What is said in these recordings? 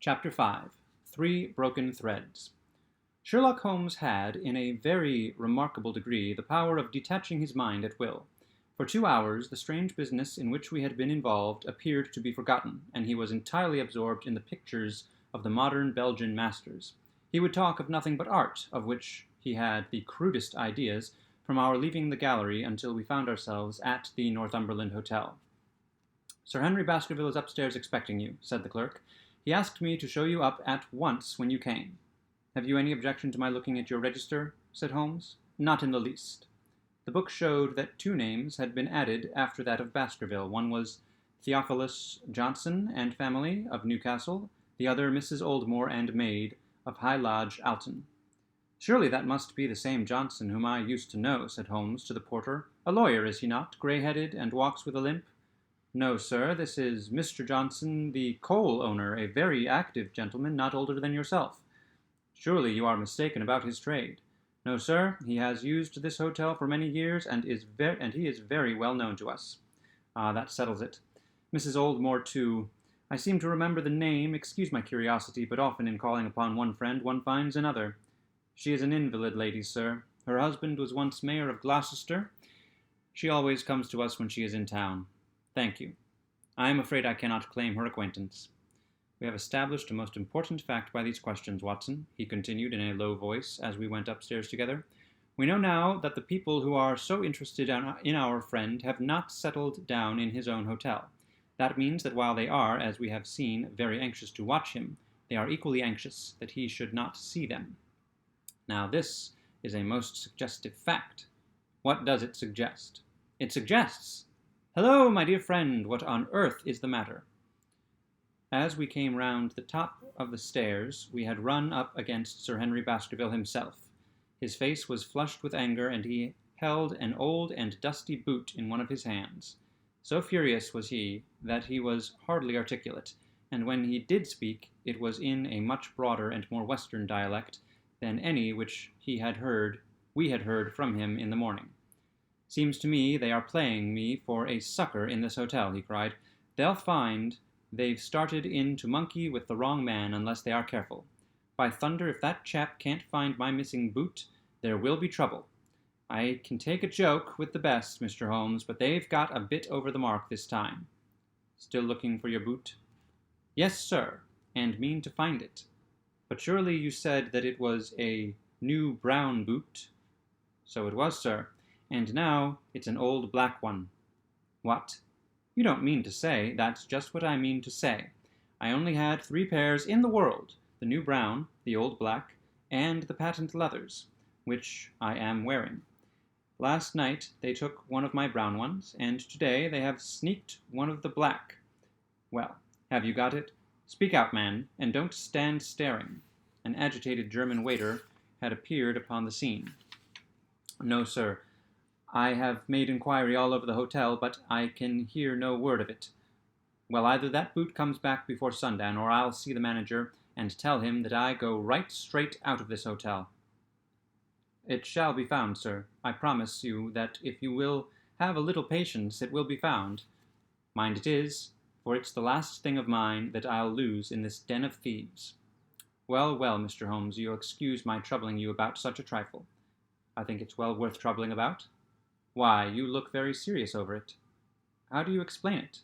Chapter 5 Three Broken Threads. Sherlock Holmes had, in a very remarkable degree, the power of detaching his mind at will. For 2 hours, the strange business in which we had been involved appeared to be forgotten, and he was entirely absorbed in the pictures of the modern Belgian masters. He would talk of nothing but art, of which he had the crudest ideas, from our leaving the gallery until we found ourselves at the Northumberland Hotel. "Sir Henry Baskerville is upstairs expecting you," said the clerk. "He asked me to show you up at once when you came." "Have you any objection to my looking at your register?" said Holmes. "Not in the least." The book showed that 2 names had been added after that of Baskerville. One was Theophilus Johnson and family, of Newcastle; the other Mrs. Oldmore and maid, of High Lodge, Alton. "Surely that must be the same Johnson whom I used to know," said Holmes to the porter. "A lawyer, is he not, grey-headed, and walks with a limp?" "No, sir, this is Mr. Johnson, the coal owner, a very active gentleman, not older than yourself." "Surely you are mistaken about his trade." "No, sir, he has used this hotel for many years, and he is very well known to us." "Ah, that settles it. Mrs. Oldmore, too. I seem to remember the name. Excuse my curiosity, but often in calling upon one friend one finds another." "She is an invalid lady, sir. Her husband was once mayor of Gloucester. She always comes to us when she is in town." "Thank you. I am afraid I cannot claim her acquaintance." "We have established a most important fact by these questions, Watson," he continued in a low voice as we went upstairs together. "We know now that the people who are so interested in our friend have not settled down in his own hotel. That means that while they are, as we have seen, very anxious to watch him, they are equally anxious that he should not see them. Now this is a most suggestive fact." "What does it suggest?" "It suggests— Hello, my dear friend, what on earth is the matter?" As we came round the top of the stairs, we had run up against Sir Henry Baskerville himself. His face was flushed with anger, and he held an old and dusty boot in one of his hands. So furious was he that he was hardly articulate, and when he did speak, it was in a much broader and more western dialect than any which we had heard from him in the morning. "Seems to me they are playing me for a sucker in this hotel," he cried. "They'll find they've started in to monkey with the wrong man unless they are careful. By thunder, if that chap can't find my missing boot, there will be trouble. I can take a joke with the best, Mr. Holmes, but they've got a bit over the mark this time." "Still looking for your boot?" "Yes, sir, and mean to find it." "But surely you said that it was a new brown boot?" "So it was, sir. And now it's an old black one." "What? You don't mean to say—" "That's just what I mean to say. I only had 3 pairs in the world, the new brown, the old black, and the patent leathers, which I am wearing. Last night they took one of my brown ones, and today they have sneaked one of the black. Well, have you got it? Speak out, man, and don't stand staring." An agitated German waiter had appeared upon the scene. "No, sir. I have made inquiry all over the hotel, but I can hear no word of it." "Well, either that boot comes back before sundown, or I'll see the manager and tell him that I go right straight out of this hotel." "It shall be found, sir. I promise you that if you will have a little patience, it will be found. Mind it is, for it's the last thing of mine that I'll lose in this den of thieves." "Well, well, Mr. Holmes, you'll excuse my troubling you about such a trifle." "I think it's well worth troubling about." "Why, you look very serious over it." "How do you explain it?"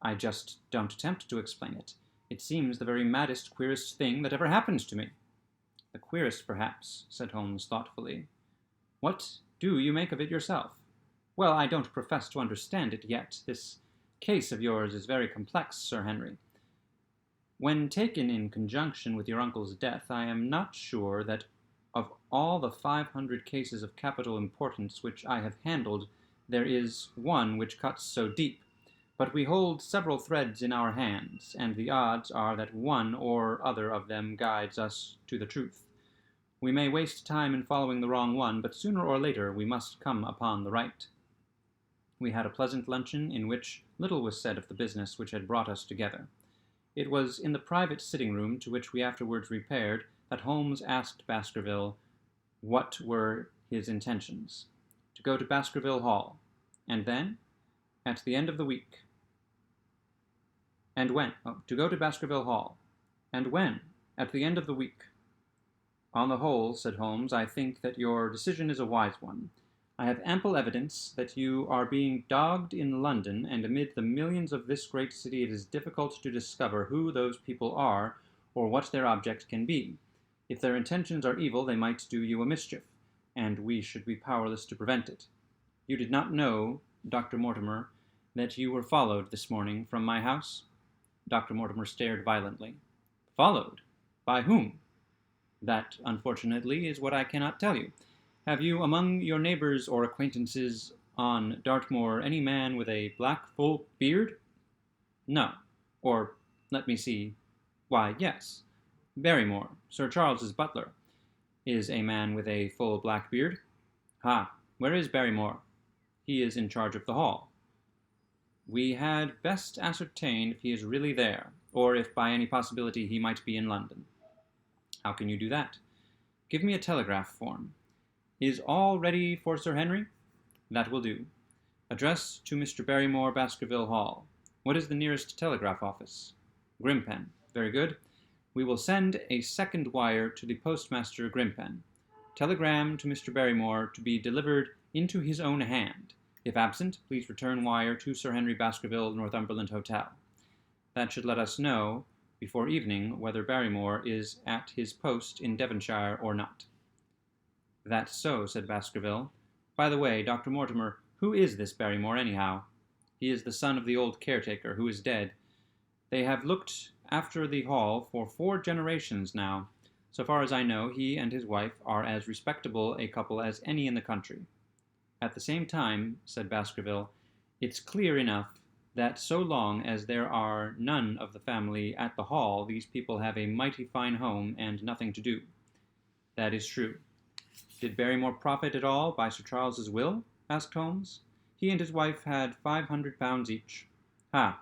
"I just don't attempt to explain it. It seems the very maddest, queerest thing that ever happened to me." "The queerest, perhaps," said Holmes thoughtfully. "What do you make of it yourself?" "Well, I don't profess to understand it yet. This case of yours is very complex, Sir Henry. When taken in conjunction with your uncle's death, I am not sure that of all the 500 cases of capital importance which I have handled, there is one which cuts so deep. But we hold several threads in our hands, and the odds are that one or other of them guides us to the truth. We may waste time in following the wrong one, but sooner or later we must come upon the right." We had a pleasant luncheon in which little was said of the business which had brought us together. It was in the private sitting-room to which we afterwards repaired that Holmes asked Baskerville what were his intentions. To go to Baskerville Hall. And then? At the end of the week. And when? To go to Baskerville Hall. And when? At the end of the week. On the whole, said Holmes, I think that your decision is a wise one. I have ample evidence that you are being dogged in London, and amid the millions of this great city it is difficult to discover who those people are or what their object can be. If their intentions are evil, they might do you a mischief, and we should be powerless to prevent it. You did not know, Dr. Mortimer, that you were followed this morning from my house? Dr. Mortimer stared violently. Followed? By whom? That, unfortunately, is what I cannot tell you. Have you among your neighbors or acquaintances on Dartmoor any man with a black full beard? No. Or, let me see. Why, yes. Barrymore, Sir Charles's butler, is a man with a full black beard. Ha! Where is Barrymore? He is in charge of the hall. We had best ascertain if he is really there, or if by any possibility he might be in London. How can you do that? Give me a telegraph form. Is all ready for Sir Henry? That will do. Address to Mr. Barrymore, Baskerville Hall. What is the nearest telegraph office? Grimpen. Very good. We will send a second wire to the postmaster Grimpen. Telegram to Mr. Barrymore to be delivered into his own hand. If absent, please return wire to Sir Henry Baskerville, Northumberland Hotel. That should let us know before evening whether Barrymore is at his post in Devonshire or not. That's so, said Baskerville. By the way, Dr. Mortimer, who is this Barrymore, anyhow? He is the son of the old caretaker, who is dead. They have looked after the hall for 4 generations now. So far as I know, he and his wife are as respectable a couple as any in the country. At the same time, said Baskerville, it's clear enough that so long as there are none of the family at the hall, these people have a mighty fine home and nothing to do. That is true. Did Barrymore profit at all by Sir Charles's will? Asked Holmes. He and his wife had £500 each. Ha!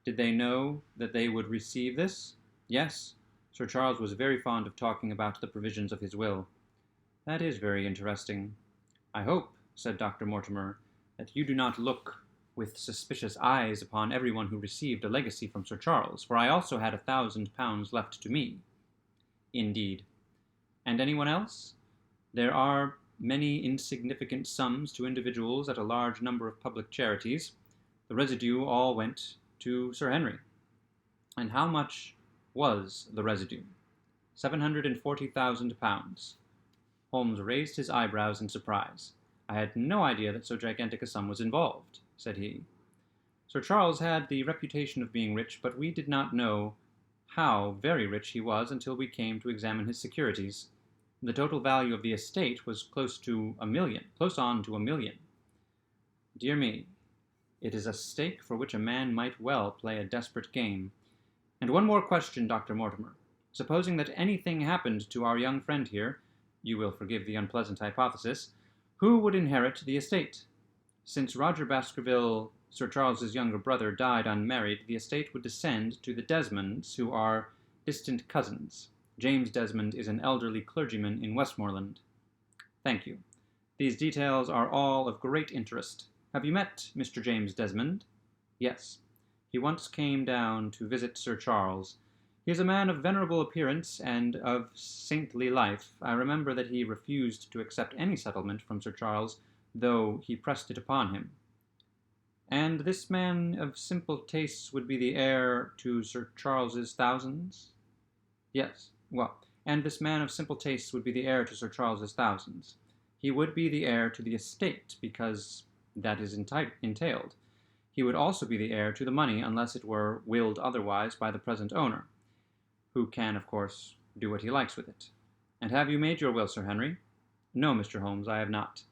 Did they know that they would receive this? Yes. Sir Charles was very fond of talking about the provisions of his will. That is very interesting. I hope, said Dr. Mortimer, that you do not look with suspicious eyes upon everyone who received a legacy from Sir Charles, for I also had £1,000 left to me. Indeed. And anyone else? There are many insignificant sums to individuals at a large number of public charities. The residue all went to Sir Henry. And how much was the residue? £740,000. Holmes raised his eyebrows in surprise. I had no idea that so gigantic a sum was involved, said he. Sir Charles had the reputation of being rich, but we did not know how very rich he was until we came to examine his securities. The total value of the estate was close on to a million. Dear me, it is a stake for which a man might well play a desperate game. And one more question, Dr. Mortimer. Supposing that anything happened to our young friend here, you will forgive the unpleasant hypothesis, who would inherit the estate? Since Roger Baskerville, Sir Charles's younger brother, died unmarried, the estate would descend to the Desmonds, who are distant cousins. James Desmond is an elderly clergyman in Westmoreland. Thank you. These details are all of great interest. Have you met Mr. James Desmond? Yes. He once came down to visit Sir Charles. He is a man of venerable appearance and of saintly life. I remember that he refused to accept any settlement from Sir Charles, though he pressed it upon him. And this man of simple tastes would be the heir to Sir Charles's thousands? Yes. Well, and this man of simple tastes would be the heir to Sir Charles's thousands. He would be the heir to the estate, because that is entailed. He would also be the heir to the money, unless it were willed otherwise by the present owner, who can, of course, do what he likes with it. And have you made your will, Sir Henry? No, Mr. Holmes, I have not.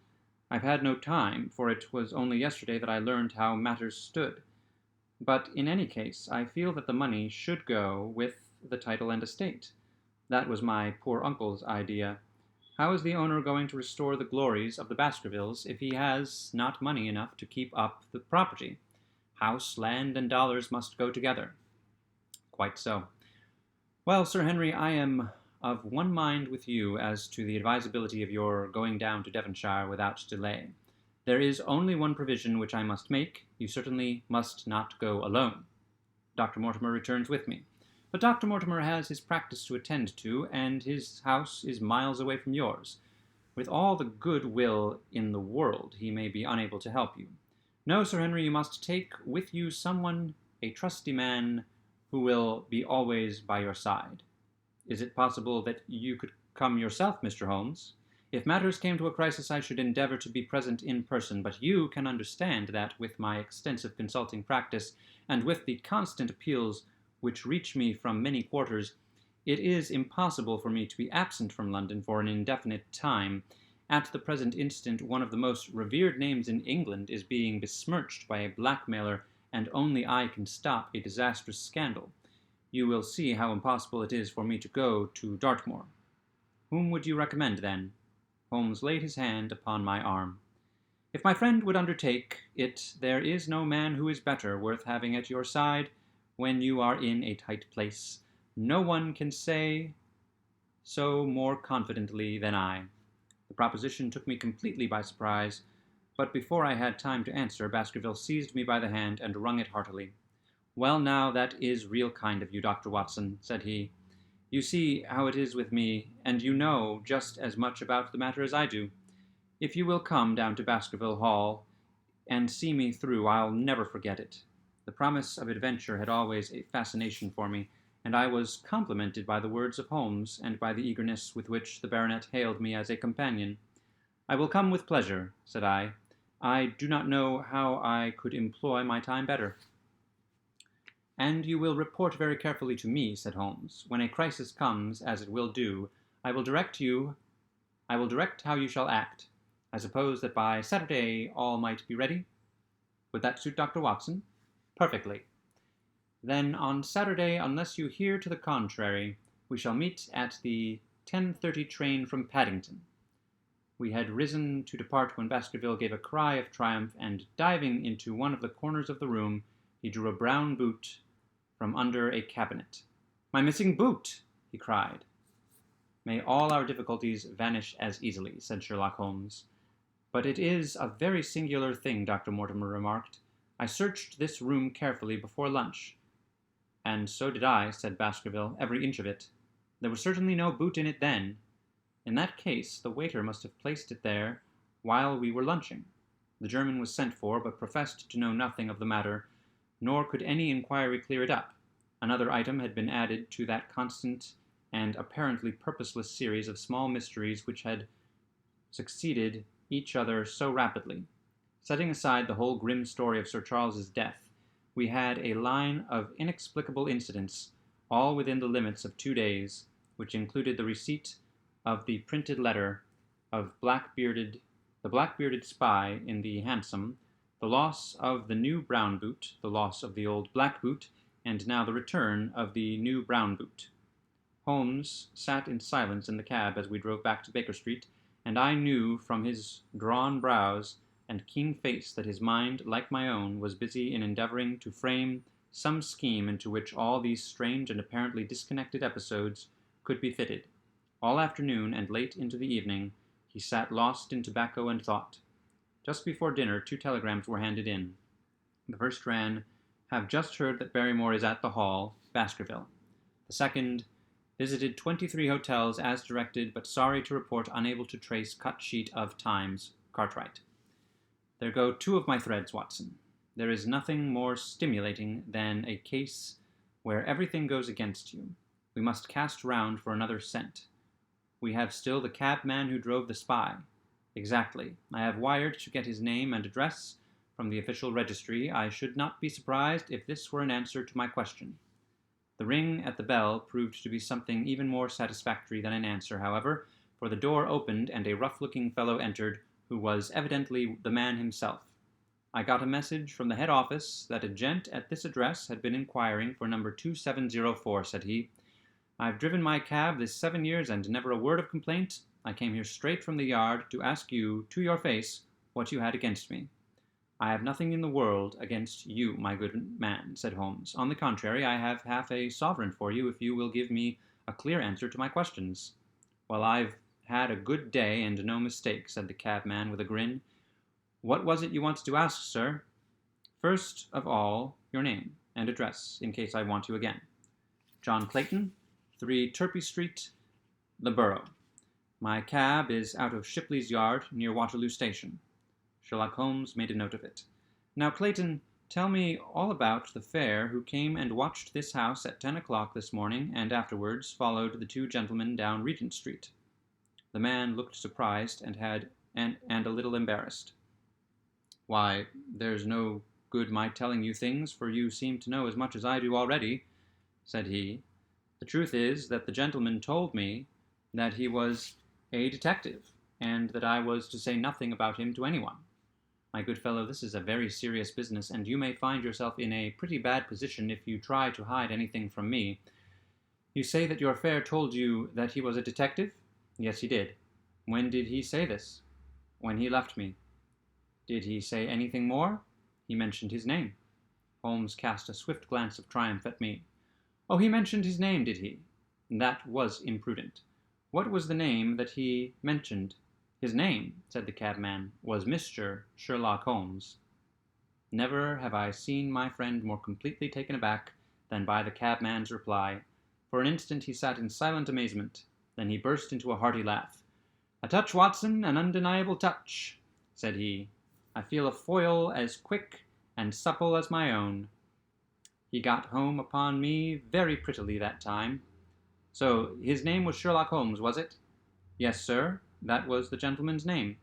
I've had no time, for it was only yesterday that I learned how matters stood. But in any case, I feel that the money should go with the title and estate. That was my poor uncle's idea. How is the owner going to restore the glories of the Baskervilles if he has not money enough to keep up the property? House, land, and dollars must go together. Quite so. Well, Sir Henry, I am of one mind with you as to the advisability of your going down to Devonshire without delay. There is only one provision which I must make. You certainly must not go alone. Dr. Mortimer returns with me. But Dr. Mortimer has his practice to attend to, and his house is miles away from yours. With all the good will in the world, he may be unable to help you. No, Sir Henry, you must take with you someone, a trusty man, who will be always by your side. Is it possible that you could come yourself, Mr. Holmes? If matters came to a crisis, I should endeavor to be present in person, but you can understand that with my extensive consulting practice, and with the constant appeals which reach me from many quarters, it is impossible for me to be absent from London for an indefinite time. At the present instant, one of the most revered names in England is being besmirched by a blackmailer, and only I can stop a disastrous scandal. You will see how impossible it is for me to go to Dartmoor. Whom would you recommend, then? Holmes laid his hand upon my arm. If my friend would undertake it, there is no man who is better worth having at your side when you are in a tight place. No one can say so more confidently than I. The proposition took me completely by surprise, but before I had time to answer, Baskerville seized me by the hand and wrung it heartily. "Well, now, that is real kind of you, Dr. Watson," said he. "You see how it is with me, and you know just as much about the matter as I do. If you will come down to Baskerville Hall and see me through, I'll never forget it." The promise of adventure had always a fascination for me, and I was complimented by the words of Holmes and by the eagerness with which the baronet hailed me as a companion. "I will come with pleasure," said I. "I do not know how I could employ my time better." "And you will report very carefully to me," said Holmes. "When a crisis comes, as it will do, I will direct how you shall act. I suppose that by Saturday all might be ready? Would that suit Dr. Watson?" "Perfectly." "Then on Saturday, unless you hear to the contrary, we shall meet at the 10:30 train from Paddington." We had risen to depart when Baskerville gave a cry of triumph, and diving into one of the corners of the room, he drew a brown boot from under a cabinet. "My missing boot!" he cried. "May all our difficulties vanish as easily," said Sherlock Holmes. "But it is a very singular thing," Dr. Mortimer remarked. "I searched this room carefully before lunch." "And so did I," said Baskerville, "every inch of it. There was certainly no boot in it then. In that case, the waiter must have placed it there while we were lunching." The German was sent for, but professed to know nothing of the matter, nor could any inquiry clear it up. Another item had been added to that constant and apparently purposeless series of small mysteries which had succeeded each other so rapidly. Setting aside the whole grim story of Sir Charles's death, we had a line of inexplicable incidents, all within the limits of 2 days, which included the receipt of the printed letter of the black-bearded spy in the hansom, the loss of the new brown boot, the loss of the old black boot, and now the return of the new brown boot. Holmes sat in silence in the cab as we drove back to Baker Street, and I knew from his drawn brows and keen face that his mind, like my own, was busy in endeavoring to frame some scheme into which all these strange and apparently disconnected episodes could be fitted. All afternoon and late into the evening he sat lost in tobacco and thought. Just before dinner 2 telegrams were handed in. The first ran, "Have just heard that Barrymore is at the Hall, Baskerville." The second, "Visited 23 hotels as directed, but sorry to report unable to trace cut sheet of Times, Cartwright." There go 2 of my threads, Watson. There is nothing more stimulating than a case where everything goes against you. We must cast round for another scent. We have still the cabman who drove the spy. Exactly. I have wired to get his name and address from the official registry. I should not be surprised if this were an answer to my question. The ring at the bell proved to be something even more satisfactory than an answer, however, for the door opened and a rough-looking fellow entered, who was evidently the man himself. "I got a message from the head office that a gent at this address had been inquiring for number 2704, said he. "I've driven my cab this 7 years and never a word of complaint. I came here straight from the yard to ask you, to your face, what you had against me." "I have nothing in the world against you, my good man," said Holmes. "On the contrary, I have half a sovereign for you if you will give me a clear answer to my questions." "Well, I've had a good day and no mistake," said the cabman with a grin. "What was it you wanted to ask, sir?" "First of all, your name and address, in case I want you again." John Clayton, 3 Turpey Street, the Borough. My cab is out of Shipley's Yard, near Waterloo Station. Sherlock Holmes made a note of it. Now, Clayton, tell me all about the fare who came and watched this house at 10 o'clock this morning, and afterwards followed the 2 gentlemen down Regent Street. The man looked surprised and a little embarrassed. Why, there's no good my telling you things, for you seem to know as much as I do already, said he. The truth is that the gentleman told me that he was a detective, and that I was to say nothing about him to anyone. My good fellow, this is a very serious business, and you may find yourself in a pretty bad position if you try to hide anything from me. You say that your fare told you that he was a detective? Yes, he did. When did he say this? When he left me. Did he say anything more? He mentioned his name. Holmes cast a swift glance of triumph at me. Oh, he mentioned his name, did he? That was imprudent. What was the name that he mentioned? His name, said the cabman, was Mr. Sherlock Holmes. Never have I seen my friend more completely taken aback than by the cabman's reply. For an instant he sat in silent amazement. Then he burst into a hearty laugh. "A touch, Watson, an undeniable touch," said he. "I feel a foil as quick and supple as my own." He got home upon me very prettily that time. So his name was Sherlock Holmes, was it? Yes, sir, that was the gentleman's name.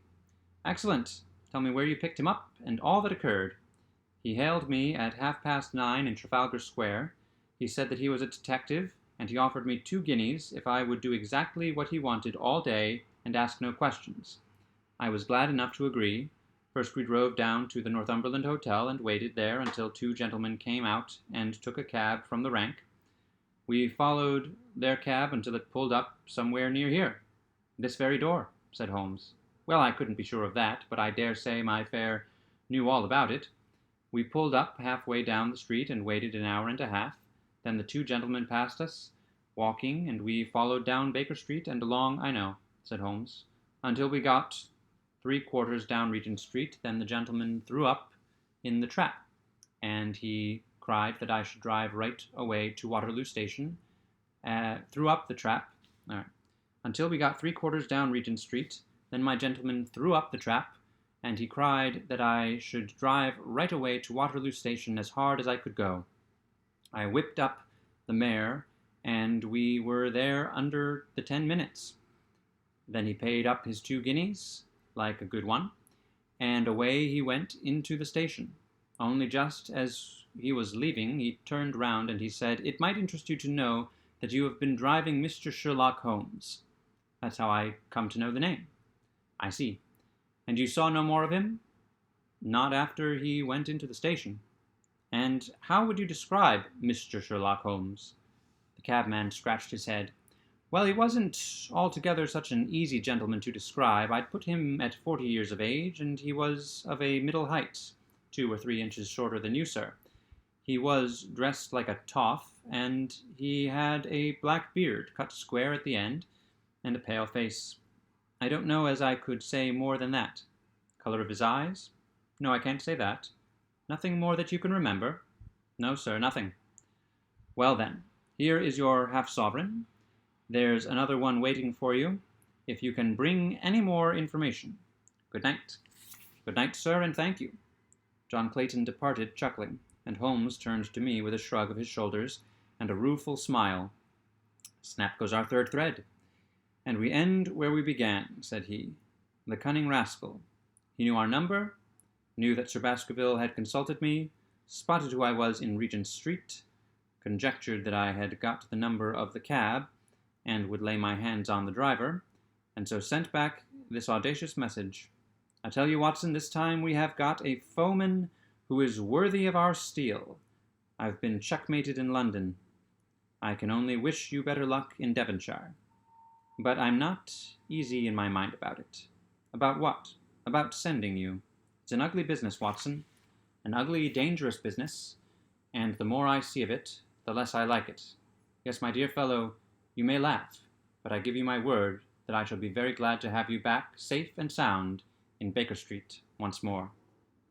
Excellent. Tell me where you picked him up, and all that occurred. He hailed me at 9:30 in Trafalgar Square. He said that he was a detective, and he offered me 2 guineas if I would do exactly what he wanted all day and ask no questions. I was glad enough to agree. First we drove down to the Northumberland Hotel and waited there until 2 gentlemen came out and took a cab from the rank. We followed their cab until it pulled up somewhere near here. This very door, said Holmes. Well, I couldn't be sure of that, but I dare say my fare knew all about it. We pulled up halfway down the street and waited an hour and a half. Then the 2 gentlemen passed us, walking, and we followed down Baker Street and along, I know, said Holmes, until we got 3/4 down Regent Street. Then the gentleman threw up in the trap, and he cried that I should drive right away to Waterloo Station. Threw up the trap. All right. Until we got 3/4 down Regent Street. Then my gentleman threw up the trap, and he cried that I should drive right away to Waterloo Station as hard as I could go. I whipped up the mare, and we were there under the 10 minutes. Then he paid up his 2 guineas, like a good one, and away he went into the station. Only just as he was leaving, he turned round and he said, "It might interest you to know that you have been driving Mr. Sherlock Holmes." That's how I come to know the name. I see. And you saw no more of him? Not after he went into the station. And how would you describe Mr. Sherlock Holmes? The cabman scratched his head. Well, he wasn't altogether such an easy gentleman to describe. I'd put him at 40 years of age, and he was of a middle height, 2 or 3 inches shorter than you, sir. He was dressed like a toff, and he had a black beard cut square at the end, and a pale face. I don't know as I could say more than that. Color of his eyes? No, I can't say that. Nothing more that you can remember? No, sir, nothing. Well then, here is your half-sovereign. There's another one waiting for you, if you can bring any more information. Good night. Good night, sir, and thank you. John Clayton departed, chuckling, and Holmes turned to me with a shrug of his shoulders and a rueful smile. Snap goes our 3rd thread. And we end where we began, said he. The cunning rascal. He knew our number, knew that Sir Baskerville had consulted me, spotted who I was in Regent Street, conjectured that I had got the number of the cab, and would lay my hands on the driver, and so sent back this audacious message. I tell you, Watson, this time we have got a foeman who is worthy of our steel. I've been checkmated in London. I can only wish you better luck in Devonshire. But I'm not easy in my mind about it. About what? About sending you. It's an ugly business, Watson. An ugly, dangerous business, and the more I see of it, the less I like it. Yes, my dear fellow, you may laugh, but I give you my word that I shall be very glad to have you back, safe and sound, in Baker Street once more.